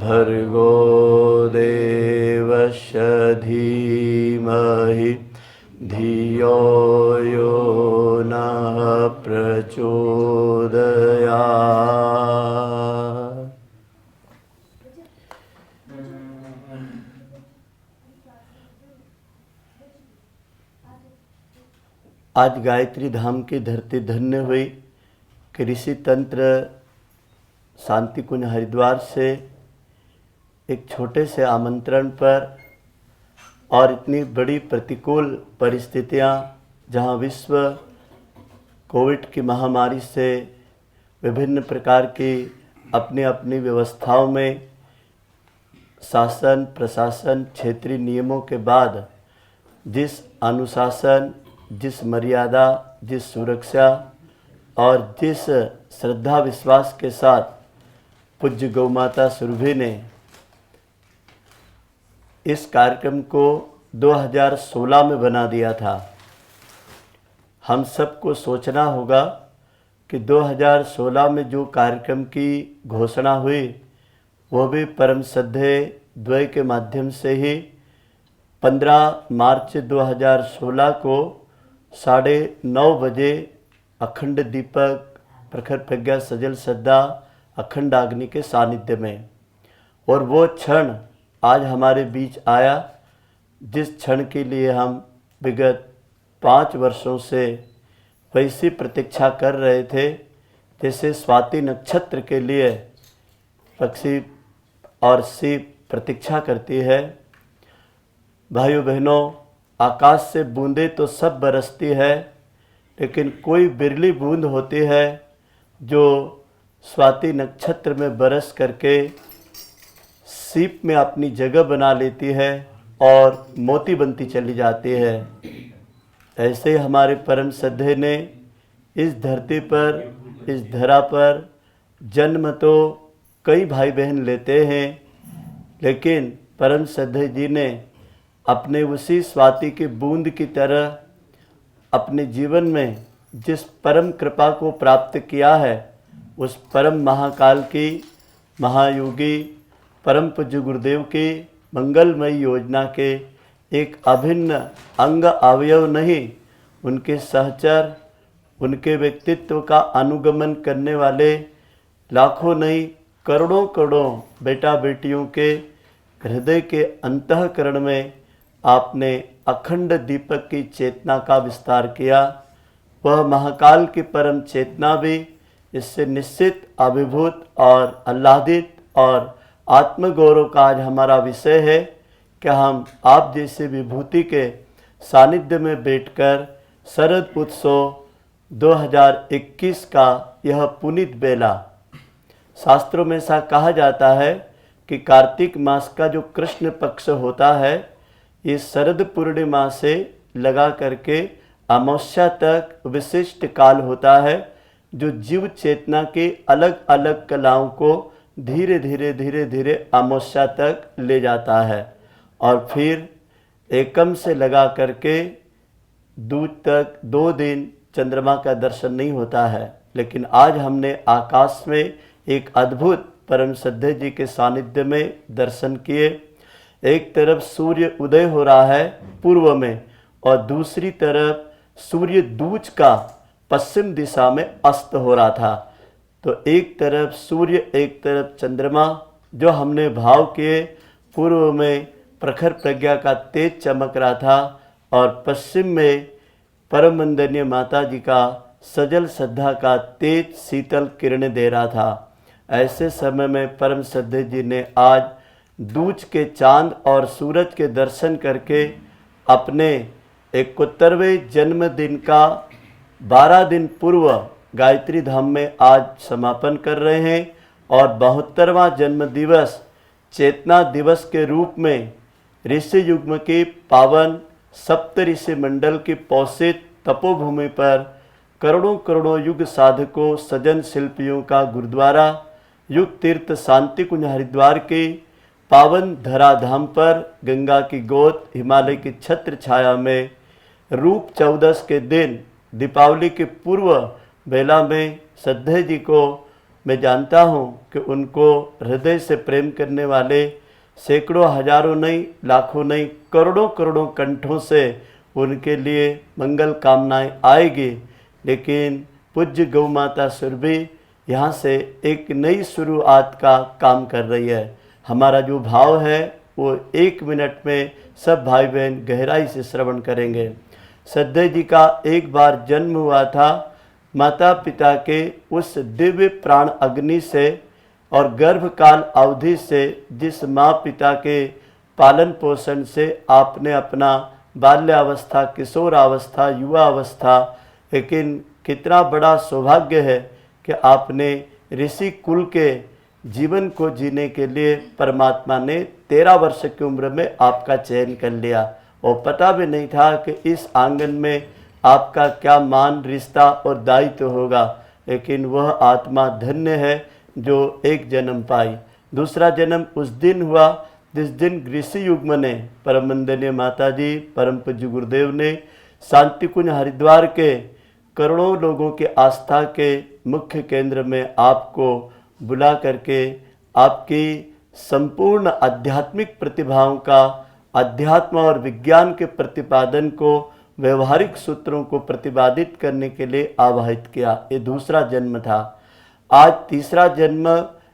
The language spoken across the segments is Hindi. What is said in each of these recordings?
भर्गो देवस्य धीमहि धियो यो नः प्रचोदयात्। आज गायत्री धाम की धरती धन्य हुई कि ऋषि तंत्र शांति कुंज हरिद्वार से एक छोटे से आमंत्रण पर और इतनी बड़ी प्रतिकूल परिस्थितियां, जहां विश्व कोविड की महामारी से विभिन्न प्रकार की अपनी अपनी व्यवस्थाओं में शासन प्रशासन क्षेत्रीय नियमों के बाद जिस अनुशासन, जिस मर्यादा, जिस सुरक्षा और जिस श्रद्धा विश्वास के साथ पूज्य गौ माता सुरभि ने इस कार्यक्रम को 2016 में बना दिया था, हम सबको सोचना होगा कि 2016 में जो कार्यक्रम की घोषणा हुई वो भी परम श्रद्धेय द्वय के माध्यम से ही 15 मार्च 2016 को 9:30 बजे अखंड दीपक प्रखर प्रज्ञा सजल श्रद्धा अखंड अग्नि के सानिध्य में, और वो क्षण आज हमारे बीच आया जिस क्षण के लिए हम विगत 5 वर्षों से वैसी प्रतीक्षा कर रहे थे जैसे स्वाति नक्षत्र के लिए पक्षी और सीप प्रतीक्षा करती है। भाइयों बहनों, आकाश से बूंदें तो सब बरसती है, लेकिन कोई बिरली बूंद होती है जो स्वाति नक्षत्र में बरस करके सीप में अपनी जगह बना लेती है और मोती बनती चली जाती है। ऐसे ही हमारे परम श्रद्धेय ने इस धरती पर, इस धरा पर जन्म तो कई भाई बहन लेते हैं, लेकिन परम श्रद्धेय जी ने अपने उसी स्वाति की बूंद की तरह अपने जीवन में जिस परम कृपा को प्राप्त किया है, उस परम महाकाल की, महायोगी परम पूज्य गुरुदेव की मंगलमयी योजना के एक अभिन्न अंग अवयव नहीं, उनके सहचर, उनके व्यक्तित्व का अनुगमन करने वाले लाखों नहीं करोड़ों करोड़ों बेटा बेटियों के हृदय के अंतःकरण में आपने अखंड दीपक की चेतना का विस्तार किया। वह महाकाल की परम चेतना भी इससे निश्चित अभिभूत और आह्लादित और आत्मगौरव का आज हमारा विषय है कि हम आप जैसे विभूति के सानिध्य में बैठकर शरद उत्सव 2021 का यह पुनीत बेला, शास्त्रों में ऐसा कहा जाता है कि कार्तिक मास का जो कृष्ण पक्ष होता है, ये शरद पूर्णिमा से लगा करके अमावस्या तक विशिष्ट काल होता है, जो जीव चेतना के अलग अलग कलाओं को धीरे धीरे धीरे धीरे अमावस्या तक ले जाता है और फिर एकम से लगा करके दूज तक 2 दिन चंद्रमा का दर्शन नहीं होता है। लेकिन आज हमने आकाश में एक अद्भुत परम श्रद्धेय जी के सानिध्य में दर्शन किए। एक तरफ सूर्य उदय हो रहा है पूर्व में और दूसरी तरफ सूर्य दूज का पश्चिम दिशा में अस्त हो रहा था। तो एक तरफ सूर्य, एक तरफ चंद्रमा, जो हमने भाव किए पूर्व में प्रखर प्रज्ञा का तेज चमक रहा था और पश्चिम में परम वंदनीय माता जी का सजल श्रद्धा का तेज शीतल किरणें दे रहा था। ऐसे समय में परम श्रद्धेय जी ने आज दूज के चांद और सूरज के दर्शन करके अपने 71वें जन्मदिन का 12 दिन पूर्व गायत्री धाम में आज समापन कर रहे हैं और 72वां जन्म दिवस चेतना दिवस के रूप में ऋषि युग्म के पावन सप्त ऋषि मंडल की पोषित तपोभूमि पर करोड़ों करोड़ों युग साधकों, सजन शिल्पियों का गुरुद्वारा युग तीर्थ शांति कुंज हरिद्वार के पावन धराधाम पर गंगा की गोद हिमालय की छत्र छाया में रूप 14 के दिन दीपावली के पूर्व बेला में श्रद्धेय जी को मैं जानता हूँ कि उनको हृदय से प्रेम करने वाले सैकड़ों, हजारों नहीं, लाखों नहीं, करोड़ों करोड़ों कंठों से उनके लिए मंगल कामनाएं आएगी। लेकिन पूज्य गौ माता सुरभि यहाँ से एक नई शुरुआत का काम कर रही है। हमारा जो भाव है वो 1 मिनट में सब भाई बहन गहराई से श्रवण करेंगे। सद्दे जी का एक बार जन्म हुआ था। माता पिता के उस दिव्य प्राण अग्नि से और गर्भकाल अवधि से, जिस माँ पिता के पालन पोषण से आपने अपना बाल्यावस्था, किशोरावस्था, युवा अवस्था, लेकिन कितना बड़ा सौभाग्य है कि आपने ऋषि कुल के जीवन को जीने के लिए परमात्मा ने 13 वर्ष की उम्र में आपका चयन कर लिया। और पता भी नहीं था कि इस आंगन में आपका क्या मान, रिश्ता और दायित्व होगा। लेकिन वह आत्मा धन्य है जो एक जन्म पाई। दूसरा जन्म उस दिन हुआ जिस दिन ऋषि युग्म ने, परम वंदनीय माता जी, परम पूज्य गुरुदेव ने शांति कुंज हरिद्वार के करोड़ों लोगों के आस्था के मुख्य केंद्र में आपको बुला करके आपकी संपूर्ण आध्यात्मिक प्रतिभाओं का, अध्यात्म और विज्ञान के प्रतिपादन को, व्यवहारिक सूत्रों को प्रतिपादित करने के लिए आवाहित किया। ये दूसरा जन्म था। आज तीसरा जन्म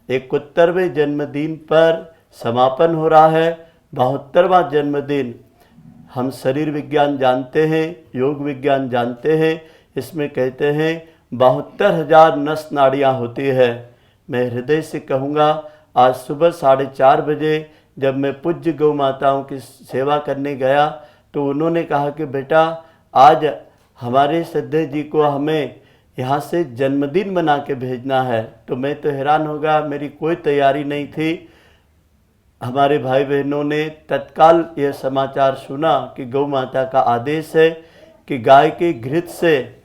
71वें जन्मदिन पर समापन हो रहा है। 72वां जन्मदिन। हम शरीर विज्ञान जानते हैं, योग विज्ञान जानते हैं। इसमें कहते हैं 72,000 नस नाड़ियाँ होती है। मैं हृदय से कहूँगा, आज सुबह 4:30 बजे जब मैं पूज्य गौ माताओं की सेवा करने गया तो उन्होंने कहा कि बेटा आज हमारे सद्दे जी को हमें यहाँ से जन्मदिन मना के भेजना है। तो मैं तो हैरान हो गया, मेरी कोई तैयारी नहीं थी। हमारे भाई बहनों ने तत्काल यह समाचार सुना कि गौ माता का आदेश है कि गाय के घृत से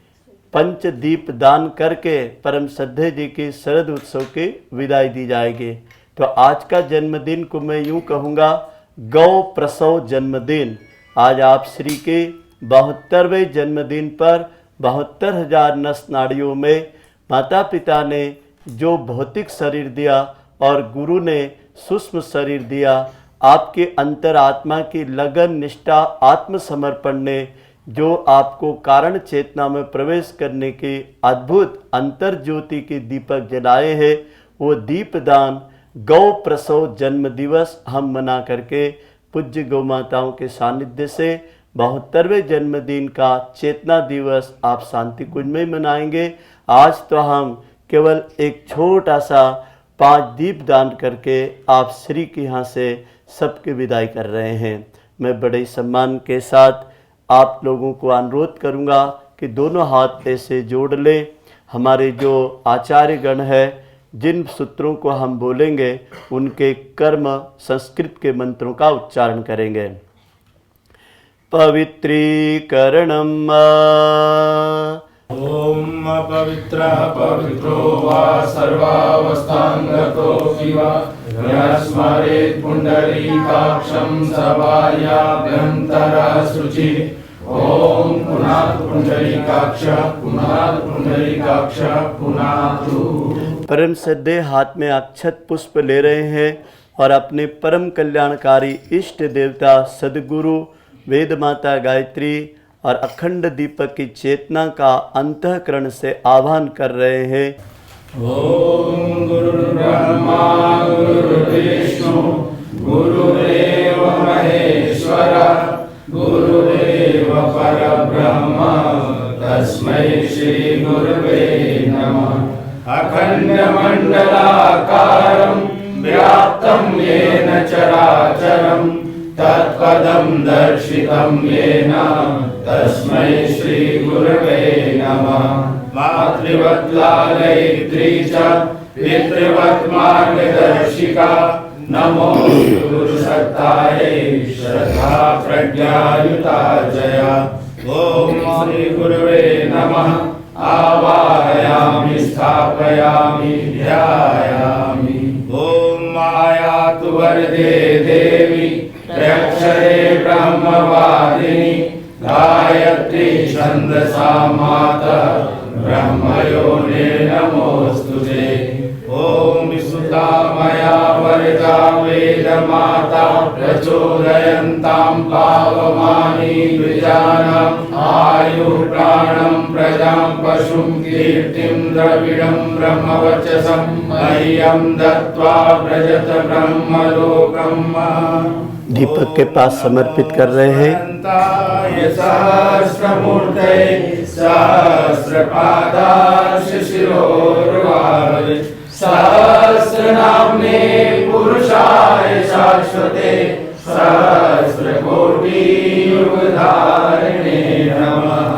पंचदीप दान करके परम श्रद्धेय जी की शरद उत्सव की विदाई दी जाएगी। तो आज का जन्मदिन को मैं यूँ कहूँगा गौ प्रसव जन्मदिन। आज आप श्री के 72वें जन्मदिन पर 72,000 नस नाड़ियों में माता पिता ने जो भौतिक शरीर दिया और गुरु ने सूक्ष्म शरीर दिया, आपके अंतरात्मा की लगन, निष्ठा, आत्मसमर्पण ने जो आपको कारण चेतना में प्रवेश करने के अद्भुत अंतर ज्योति के दीपक जलाए हैं, वो दीपदान गौ प्रसव जन्म दिवस हम मना करके पूज्य गौ माताओं के सानिध्य से 72वें जन्मदिन का चेतना दिवस आप शांति कुंज में मनाएंगे। आज तो हम केवल एक छोटा सा 5 दीप दान करके आप श्री के यहाँ से सबकी विदाई कर रहे हैं। मैं बड़े सम्मान के साथ आप लोगों को अनुरोध करूँगा कि दोनों हाथ ऐसे जोड़ लें। हमारे जो आचार्य गण है, जिन सूत्रों को हम बोलेंगे उनके कर्म संस्कृत के मंत्रों का उच्चारण करेंगे। पवित्रीकरणम ओम पवित्र पवित्रो वा सर्वावस्थांगतो वा यस्मरेत् पुंडरीकाक्षं सभायाभ्यन्तरा शुचि। ओम पुनातु पुंडरीकाक्ष, पुनातु पुंडरीकाक्ष, पुनातु। परम श्रद्धेय हाथ में अक्षत पुष्प ले रहे हैं और अपने परम कल्याणकारी इष्ट देवता सदगुरु वेद माता गायत्री और अखंड दीपक की चेतना का अंतःकरण से आह्वान कर रहे हैं। ओम गुरुर्ब्रह्मा गुरुर्विष्णु गुरुदेव महेश्वर गुरुदेव परब्रह्म तस्मै श्री गुरुवे नमः। अखण्डमण्डलाकारं व्याप्तं येन चराचरं तत्पदं दर्शितं येन तस्मै श्री गुरुवे नमः। मातृवत् लालयित्री च पितृवत् मार्गदर्शिका नमो गुरुसत्तायै श्रद्धा प्रज्ञायुता जया। ओम श्री गुरुवे नमः। आवाहयामि स्थापयामि ध्यायामि। ओम मायातु वरदे देवी त्र्यक्षरे ब्रह्मवादिनी गायत्री छन्दसा माता ब्रह्मयोने नमोस्तुते। सा वेदमाता प्रचोदयन्तां पावमानि द्विजानाम् आयुः प्राणं प्रजां पशुं कीर्तिं द्रविडं ब्रह्मवर्चसं मह्यं दत्त्वा व्रजत ब्रह्मलोकम्। दीपक के पास समर्पित कर रहे हैं। सहस्रमूर्तये सहस्रपादार्श शिरोर्वारे सहस्रनाम्ने पुरुषाय शाश्वते सहस्रकोटि युगधारिणे नमः।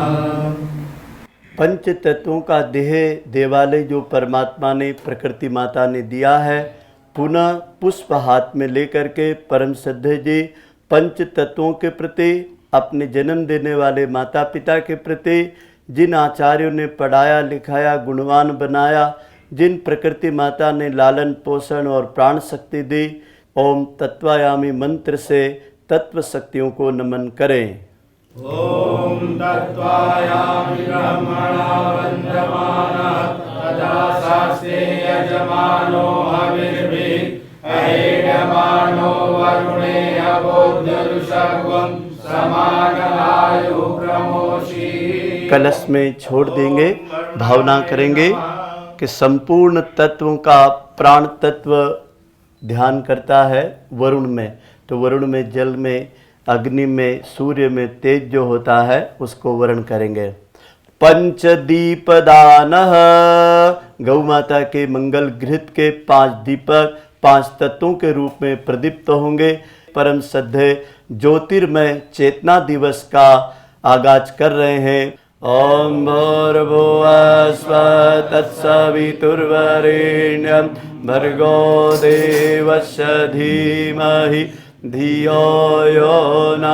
पंच तत्वों का देह देवालय जो परमात्मा ने प्रकृति माता ने दिया है, पुनः पुष्प हाथ में लेकर के परम श्रद्धेय जी पंच तत्वों के प्रति, अपने जन्म देने वाले माता पिता के प्रति, जिन आचार्यों ने पढ़ाया लिखाया गुणवान बनाया, जिन प्रकृति माता ने लालन पोषण और प्राण शक्ति दी, ओम तत्वायामी मंत्र से तत्व शक्तियों को नमन करें। ओम तत्वायामि ब्रह्मणा वन्दमाना तदा शास्त्रे यजमानो हविर्भिः अहेडमानो वरुणे अबोध्यरुषग्वं समागमायु प्रमोषि। कलश में छोड़ देंगे, भावना करेंगे कि संपूर्ण तत्वों का प्राण तत्व ध्यान करता है वरुण में, तो वरुण में जल में, अग्नि में, सूर्य में तेज जो होता है उसको वर्ण करेंगे। पंचदीपदानः, गौ माता के मंगल घृत के 5 दीपक 5 तत्वों के रूप में प्रदीप्त होंगे। परम श्रद्धेय ज्योतिर्मय चेतना दिवस का आगाज कर रहे हैं। ओम भूर्भुवः स्वः तत्सवितुर्वरेण्यं भर्गो देवस्य धीमहि धियो यो न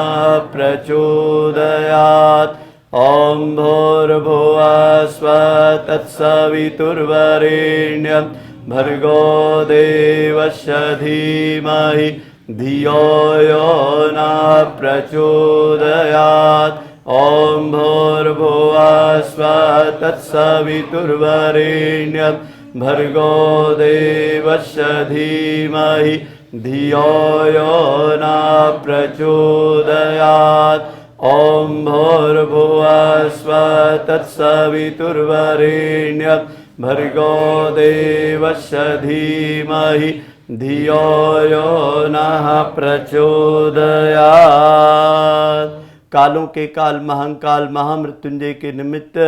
प्रचोदयात्। ओम भूर्भुवः स्वः तत्सवितुर्वरेण्यं भर्गो देवस्य धीमहि धियो यो न प्रचोदयात्। ओम भूर्भुवः स्वः तत्सवितुर्वरेण्यं भर्गो देवस्य धीमहि धियो यो न प्रचोदयात्। ओम भूर्भुवः स्वः तत्सवितुर्वरेण्यं भर्गो देवस्य धीमहि धियो यो न प्रचोदयात्। कालों के काल महाकाल महामृत्युंजय के निमित्त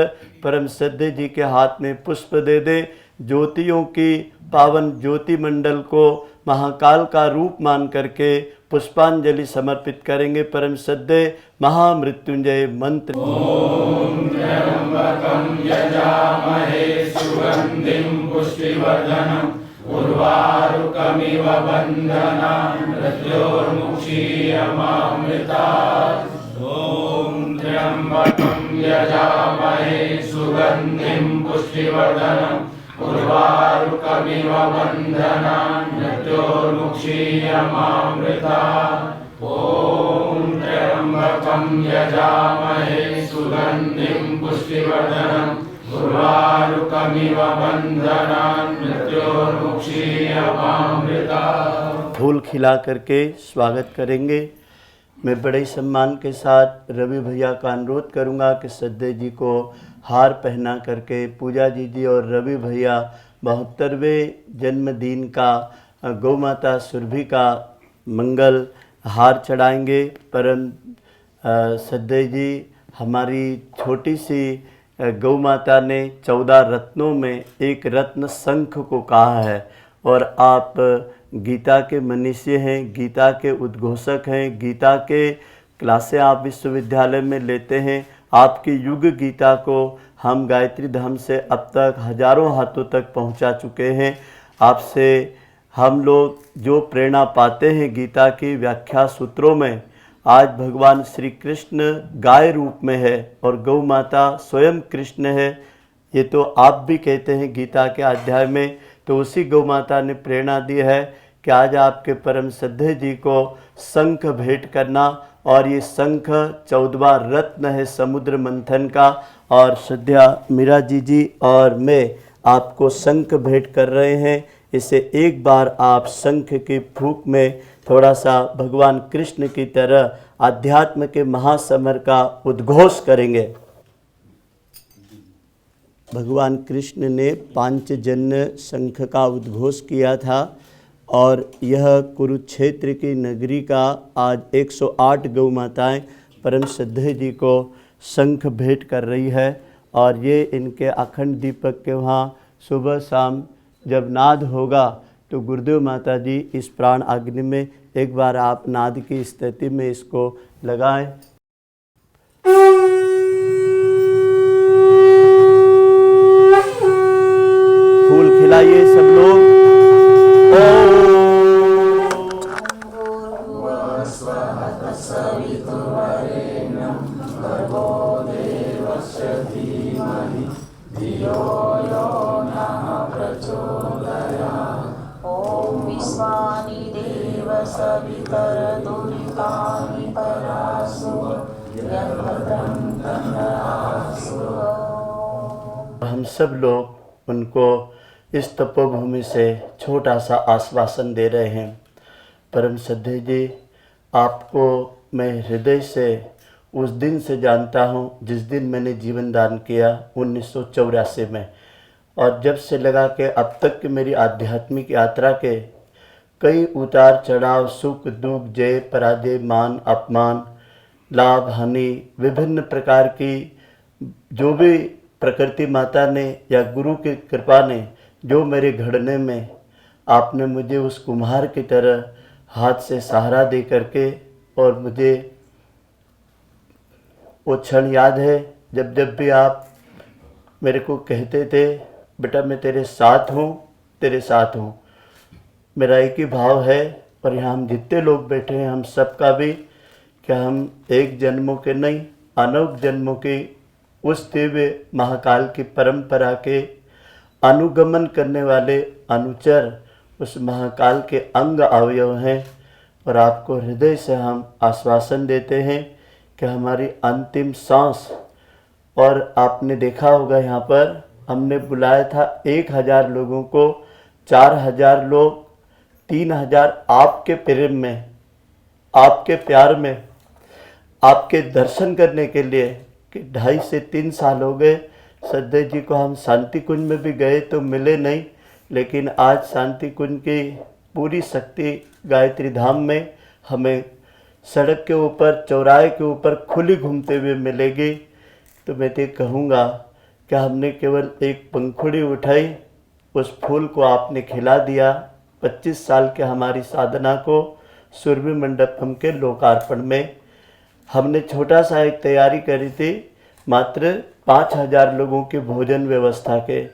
परम श्रद्धेय जी के हाथ में पुष्प दे दे। ज्योतियों की पावन ज्योति मंडल को महाकाल का रूप मान करके पुष्पांजलि समर्पित करेंगे। परम श्रद्धेय महामृत्युंजय मंत्र। ओम त्र्यंबकं यजामहे सुगंधिं पुष्टिवर्धनम् उर्वारुकमिव बन्धनान् मृत्योर्मुक्षीयमामृतात्। ओम त्र्यंबकं यजामहे सुगंधिं पुष्टिवर्धनम् उर्वारुकमिव बन्धनान् मृत्योर्मुक्षीयमामृतात्। ओम त्र्यंबकं यजामहे सुगंधिं पुष्टिवर्धनम् उर्वारुकमिव बन्धनान् मृत्योर्मुक्षीयमामृतात्। फूल खिला करके स्वागत करेंगे। मैं बड़े सम्मान के साथ रवि भैया का अनुरोध करूंगा कि श्रद्धेय जी को हार पहना करके पूजा जी और रवि भैया 72वें जन्मदिन का गौ माता सुरभि का मंगल हार चढ़ाएंगे। परम श्रद्धेय जी हमारी छोटी सी गौ माता ने 14 रत्नों में एक रत्न शंख को कहा है, और आप गीता के मनीषी हैं, गीता के उद्घोषक हैं, गीता के क्लासें आप विश्वविद्यालय में लेते हैं। आपकी युग गीता को हम गायत्री धाम से अब तक हजारों हाथों तक पहुंचा चुके हैं। आपसे हम लोग जो प्रेरणा पाते हैं गीता की व्याख्या सूत्रों में, आज भगवान श्री कृष्ण गाय रूप में है और गौ माता स्वयं कृष्ण है। ये तो आप भी कहते हैं गीता के अध्याय में। तो उसी गौ माता ने प्रेरणा दी है कि आज आपके परम श्रद्धेय जी को शंख भेंट करना, और ये शंख 14वां रत्न है समुद्र मंथन का। और श्रद्धा मीरा जी और मैं आपको शंख भेंट कर रहे हैं। इसे एक बार आप शंख की फूंक में थोड़ा सा भगवान कृष्ण की तरह आध्यात्म के महासमर का उद्घोष करेंगे। भगवान कृष्ण ने पांचजन्य शंख का उद्घोष किया था और यह कुरुक्षेत्र की नगरी का आज 108 गौ माताएँ परम श्रद्धेय जी को शंख भेंट कर रही है और ये इनके अखंड दीपक के वहाँ सुबह शाम जब नाद होगा तो गुरुदेव माता जी इस प्राण अग्नि में एक बार आप नाद की स्थिति में इसको लगाएं। फूल खिलाइए सब लोग। विश्वानि देव सवितर दुरितानि परासु यद्भद्रं तन्नरासु। हम सब लोग उनको इस तपोभूमि से छोटा सा आश्वासन दे रहे हैं। परम श्रद्धेय जी, आपको मैं हृदय से उस दिन से जानता हूँ जिस दिन मैंने जीवन दान किया 1984 में, और जब से लगा के अब तक की मेरी आध्यात्मिक यात्रा के कई उतार चढ़ाव, सुख दुख, जय पराजय, मान अपमान, लाभ हानि, विभिन्न प्रकार की जो भी प्रकृति माता ने या गुरु की कृपा ने जो मेरे घड़ने में आपने मुझे उस कुम्हार की तरह हाथ से सहारा दे करके, और मुझे वो क्षण याद है जब जब भी आप मेरे को कहते थे बेटा मैं तेरे साथ हूँ, तेरे साथ हूँ। मेरा एक ही भाव है, और यहाँ हम जितने लोग बैठे हैं हम सबका भी, क्या हम एक जन्मों के नहीं अनंत जन्मों की उस दिव्य महाकाल की परंपरा के अनुगमन करने वाले अनुचर, उस महाकाल के अंग अवयव हैं। और आपको हृदय से हम आश्वासन देते हैं कि हमारी अंतिम सांस, और आपने देखा होगा यहाँ पर हमने बुलाया था 1000 लोगों को, 4000 लोग, 3000 आपके प्रेम में, आपके प्यार में, आपके दर्शन करने के लिए। कि 2.5 से 3 साल हो गए श्रद्धेय जी को हम शांति कुंज में भी गए तो मिले नहीं, लेकिन आज शांति कुंज की पूरी शक्ति गायत्री धाम में हमें सड़क के ऊपर, चौराहे के ऊपर खुली घूमते हुए मिलेगी। तो मैं तो कहूँगा कि हमने केवल एक पंखुड़ी उठाई, उस फूल को आपने खिला दिया। 25 साल के हमारी साधना को सुरभि मंडपम के लोकार्पण में हमने छोटा सा एक तैयारी करी थी, मात्र 5000 लोगों की भोजन व्यवस्था के,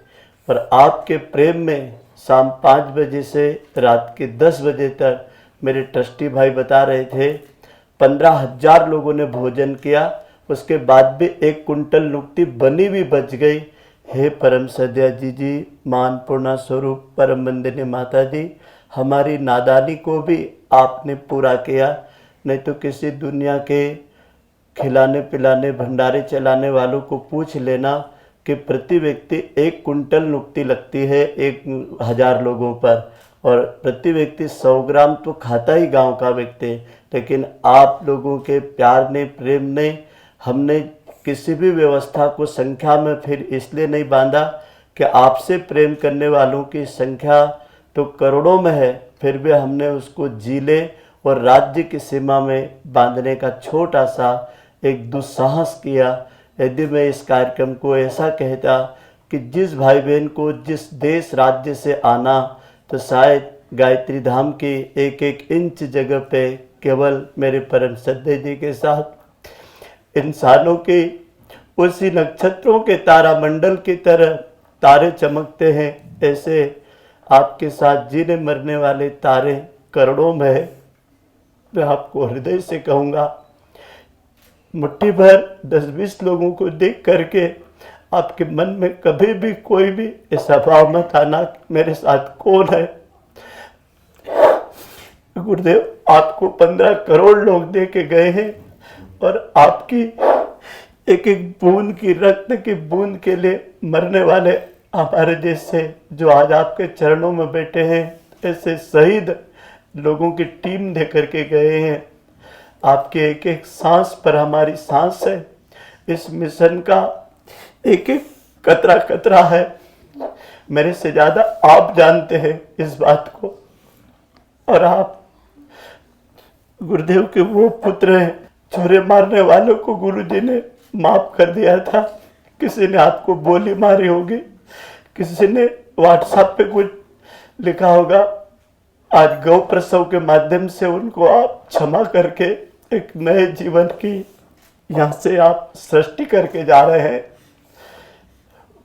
और आपके प्रेम में शाम 5 बजे से रात के 10 बजे तक मेरे ट्रस्टी भाई बता रहे थे 15,000 लोगों ने भोजन किया। उसके बाद भी 1 कुंटल नुक्ति बनी भी बच गई। हे परम सद्या जी, मान पूर्णा स्वरूप परम वंदनीय माता जी, हमारी नादानी को भी आपने पूरा किया। नहीं तो किसी दुनिया के खिलाने पिलाने भंडारे चलाने वालों को पूछ लेना कि प्रति व्यक्ति 1 कुंटल नुक्ति लगती है 1000 लोगों पर, और प्रति व्यक्ति 100 ग्राम तो खाता ही गांव का व्यक्ति। लेकिन आप लोगों के प्यार ने, प्रेम ने, हमने किसी भी व्यवस्था को संख्या में फिर इसलिए नहीं बांधा कि आपसे प्रेम करने वालों की संख्या तो करोड़ों में है, फिर भी हमने उसको जिले और राज्य की सीमा में बांधने का छोटा सा एक दुस्साहस किया। यदि मैं इस कार्यक्रम को ऐसा कहता कि जिस भाई बहन को जिस देश राज्य से आना, तो शायद गायत्री धाम की एक एक इंच जगह पे केवल मेरे परम श्रद्धेय जी के साथ इंसानों के उसी नक्षत्रों के तारामंडल की तरह तारे चमकते हैं, ऐसे आपके साथ जीने मरने वाले तारे करोड़ों में है। मैं आपको हृदय से कहूँगा, मुट्ठी भर 10-20 लोगों को देख करके आपके मन में कभी भी कोई भी ऐसा भाव मत आना कि मेरे साथ कौन है। गुरुदेव आपको 15 करोड़ लोग दे के गए हैं, और आपकी एक एक बूंद की, रक्त की बूंद के लिए मरने वाले हमारे जैसे जो आज आपके चरणों में बैठे हैं, ऐसे शहीद लोगों की टीम दे करके गए हैं। आपके एक एक सांस पर हमारी सांस है। इस मिशन का एक एक कतरा कतरा है। मेरे से ज्यादा आप जानते हैं इस बात को। और आप गुरुदेव के वो पुत्र हैं, छोरे मारने वालों को गुरुजी ने माफ कर दिया था। किसी ने आपको बोली मारी होगी, किसी ने व्हाट्सएप पे कुछ लिखा होगा। आज गौ प्रसव के माध्यम से उनको आप क्षमा करके एक नए जीवन की यहाँ से आप सृष्टि करके जा रहे हैं।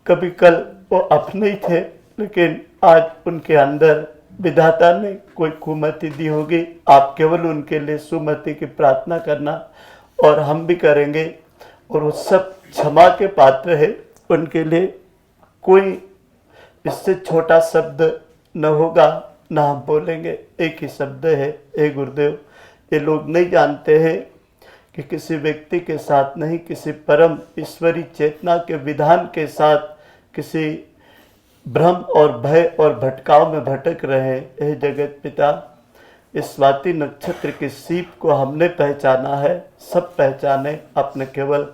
कभी कल वो अपने ही थे, लेकिन आज उनके अंदर विधाता ने कोई कुमति दी होगी। आप केवल उनके लिए सुमति की प्रार्थना करना, और हम भी करेंगे। और वो सब क्षमा के पात्र है। उनके लिए कोई इससे छोटा शब्द न होगा, ना हम बोलेंगे। एक ही शब्द है, हे गुरुदेव। ये लोग नहीं जानते हैं कि किसी व्यक्ति के साथ नहीं, किसी परम ईश्वरी चेतना के विधान के साथ किसी भ्रम और भय और भटकाव में भटक रहे। हे जगत पिता, इस स्वाति नक्षत्र की सीप को हमने पहचाना है, सब पहचाने। अपने केवल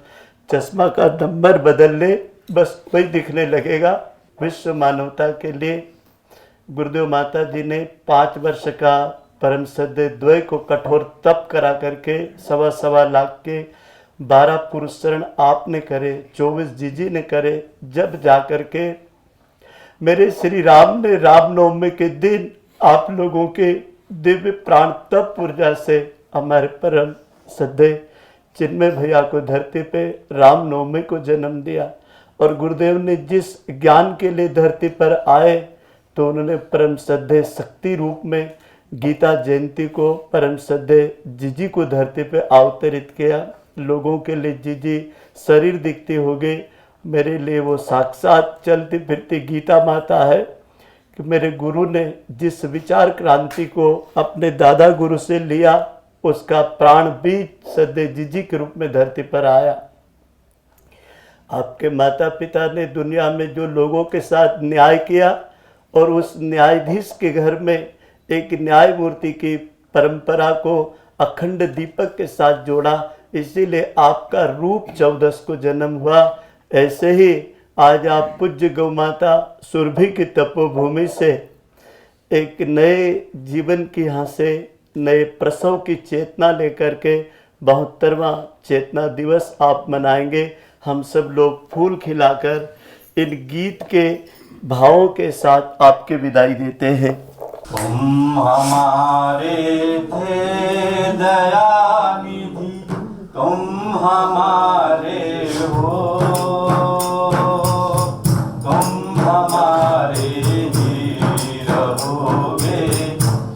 चश्मा का नंबर बदल ले, बस वही दिखने लगेगा। विश्व मानवता के लिए गुरुदेव माता जी ने 5 वर्ष का परम सद्य द्वय को कठोर तप करा करके 1.25 लाख के 12 पुरुष शरण आपने करे, 24 जीजी ने करे। जब जा करके मेरे श्री राम ने रामनवमी के दिन आप लोगों के दिव्य प्राण तप ऊर्जा से हमारे परम सद्य चिन्मय भैया को धरती पे रामनवमी को जन्म दिया। और गुरुदेव ने जिस ज्ञान के लिए धरती पर आए, तो उन्होंने परम सद्य शक्ति रूप में गीता जयंती को परम सद्य जीजी को धरती पे अवतरित किया। लोगों के लिए जीजी शरीर दिखती होगी, मेरे लिए वो साक्षात चलती फिरती गीता माता है। कि मेरे गुरु ने जिस विचार क्रांति को अपने दादा गुरु से लिया, उसका प्राण बीज सद्य जीजी के रूप में धरती पर आया। आपके माता पिता ने दुनिया में जो लोगों के साथ न्याय किया, और उस न्यायाधीश के घर में एक न्याय मूर्ति की परंपरा को अखंड दीपक के साथ जोड़ा। इसीलिए आपका रूप 14 को जन्म हुआ। ऐसे ही आज आप पूज्य गौ माता सुरभि की तपोभूमि से एक नए जीवन की यहाँ से नए प्रसव की चेतना लेकर के 72वां चेतना दिवस आप मनाएंगे। हम सब लोग फूल खिलाकर इन गीत के भावों के साथ आपके विदाई देते हैं। तुम हमारे थे दयानिधि, तुम हमारे हो, तुम हमारे ही रहोगे,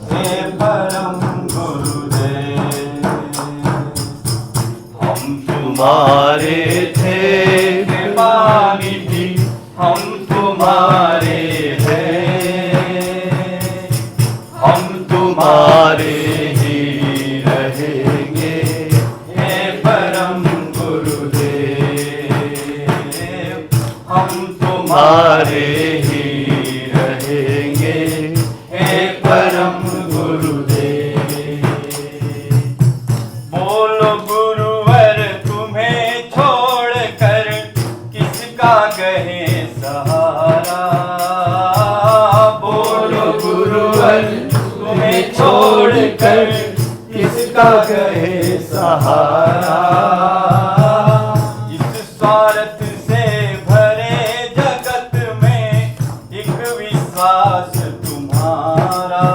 हे परम गुरुदेव। हम तुम्हारे थे कृपानिधि, हम तुम्हारे तुम्हारे ही रहेंगे, हे परम गुरुदेव। हम तुम्हारे ही रहेंगे, हे परम गुरुदेव। बोलो गुरुवर तुम्हें छोड़कर किसका गहे सहारा। बोलो गुरुवर तुम्हें छोड़कर किसका गए सहारा। इस स्वार्थ से भरे जगत में एक विश्वास तुम्हारा।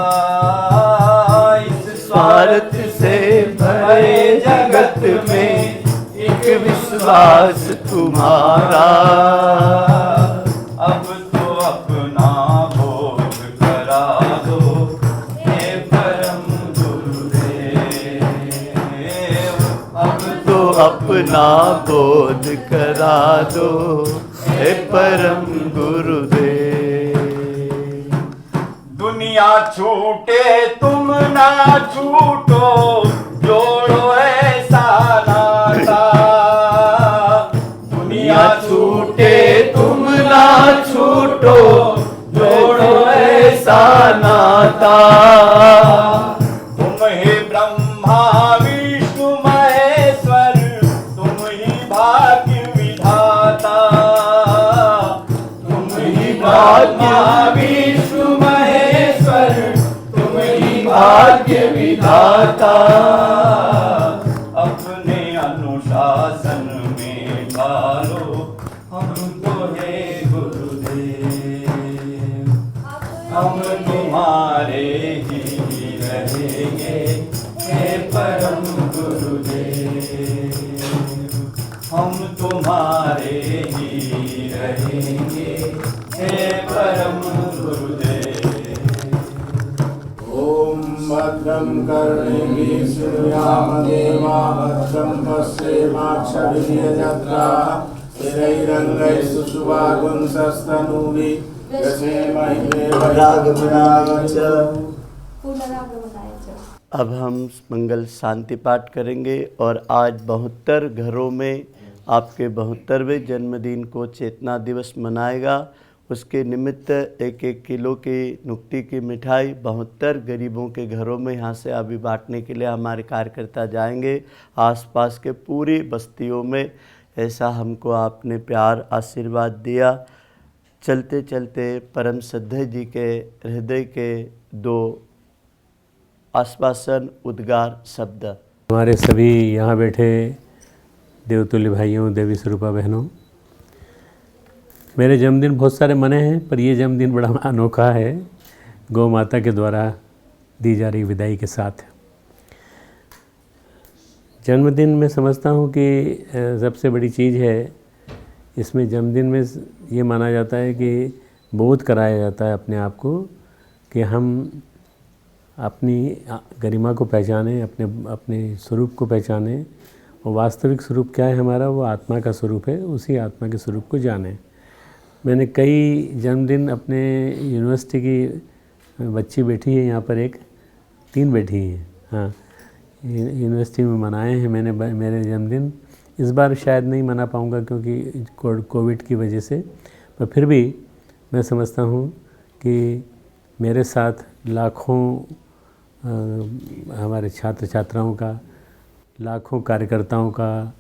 इस स्वार्थ से भरे जगत में एक विश्वास तुम्हारा। अब तो अपना बोध करा दो, अपना बोध करा दो, हे परम गुरुदेव। दुनिया छूटे तुम ना छूटो, जोड़ो ऐसा नाता। दुनिया छूटे तुम ना छूटो, नाता। तुम ही ब्रह्मा विष्णु महेश्वर, तुम ही भाग्य विधाता। तुम ही ब्रह्मा विष्णु महेश्वर, तुम ही भाग्य विधाता। अपने अनुशासन में ढालो हम तो है गुरुदेव, हम तुम्हारे ही रहेंगे हे परम गुरुदेव, हम तुम्हारे ही रहेंगे हे परम गुरुदेव। ओम भद्रं कर्णेभिः शृणुयाम देवाः, भद्रं पश्येमाक्षभिर्यजत्राः, स्थिरैरङ्गैः सुषुवागुंसस्तनूभिः व्यसेमहि देवरागमनाय च। अब हम मंगल शांति पाठ करेंगे और आज 72 घरों में आपके 72वें जन्मदिन को चेतना दिवस मनाएगा। उसके निमित्त 1-1 किलो की नुक्ती की मिठाई 72 गरीबों के घरों में यहाँ से अभी बांटने के लिए हमारे कार्यकर्ता जाएंगे। आसपास के पूरी बस्तियों में ऐसा हमको आपने प्यार आशीर्वाद दिया। चलते चलते परम श्रद्धेय जी के हृदय के 2 आश्वासन उद्गार शब्द। हमारे सभी यहाँ बैठे देवतुल्य भाइयों, देवी स्वरूपा बहनों, मेरे जन्मदिन बहुत सारे मने हैं, पर ये जन्मदिन बड़ा अनोखा है। गौ माता के द्वारा दी जा रही विदाई के साथ जन्मदिन मैं समझता हूँ कि सबसे बड़ी चीज़ है। इसमें जन्मदिन में ये माना जाता है कि बोध कराया जाता है अपने आप को कि हम अपनी गरिमा को पहचानें, अपने स्वरूप को पहचानें, और वास्तविक स्वरूप क्या है हमारा, वो आत्मा का स्वरूप है। उसी आत्मा के स्वरूप को जानें। मैंने कई जन्मदिन अपने यूनिवर्सिटी की बच्ची बैठी है यहाँ पर, 3 बैठी हैं, हाँ, यूनिवर्सिटी में मनाए हैं मैंने मेरे जन्मदिन। इस बार शायद नहीं मना पाऊँगा क्योंकि कोविड की वजह से, पर फिर भी मैं समझता हूँ कि मेरे साथ लाखों हमारे छात्र छात्राओं का, लाखों कार्यकर्ताओं का,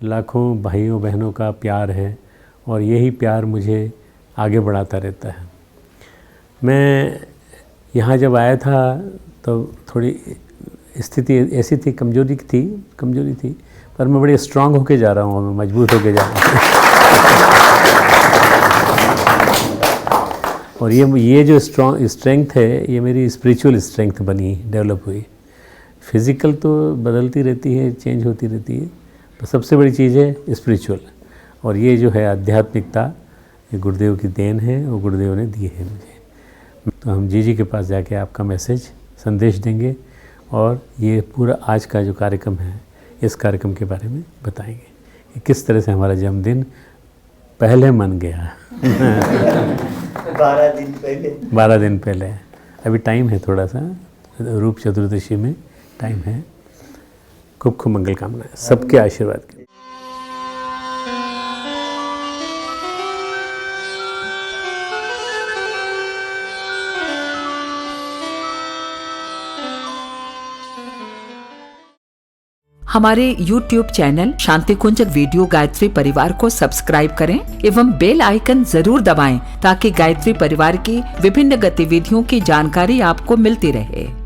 लाखों भाइयों बहनों का प्यार है, और यही प्यार मुझे आगे बढ़ाता रहता है। मैं यहाँ जब आया था तो थोड़ी स्थिति ऐसी थी, कमजोरी थी, पर मैं बड़ी स्ट्रांग होके जा रहा हूँ, मैं मजबूत होके जा रहा हूँ। और ये जो स्ट्रेंथ है, ये मेरी स्पिरिचुअल स्ट्रेंथ बनी, डेवलप हुई। फिज़िकल तो बदलती रहती है, चेंज होती रहती है, पर सबसे बड़ी चीज़ है स्पिरिचुअल। और ये जो है आध्यात्मिकता, ये गुरुदेव की देन है, और गुरुदेव ने दी है मुझे। तो हम जी के पास जाके आपका मैसेज, संदेश देंगे, और ये पूरा आज का जो कार्यक्रम है, इस कार्यक्रम के बारे में बताएंगे कि किस तरह से हमारा जन्मदिन पहले मन गया। 12 दिन पहले। अभी टाइम है थोड़ा सा, रूप चतुर्दशी में टाइम है। खूब खूब मंगल कामनाएं, सबके आशीर्वाद के। हमारे YouTube चैनल शांति कुंज वीडियो गायत्री परिवार को सब्सक्राइब करें एवं बेल आइकन जरूर दबाएं ताकि गायत्री परिवार की विभिन्न गतिविधियों की जानकारी आपको मिलती रहे।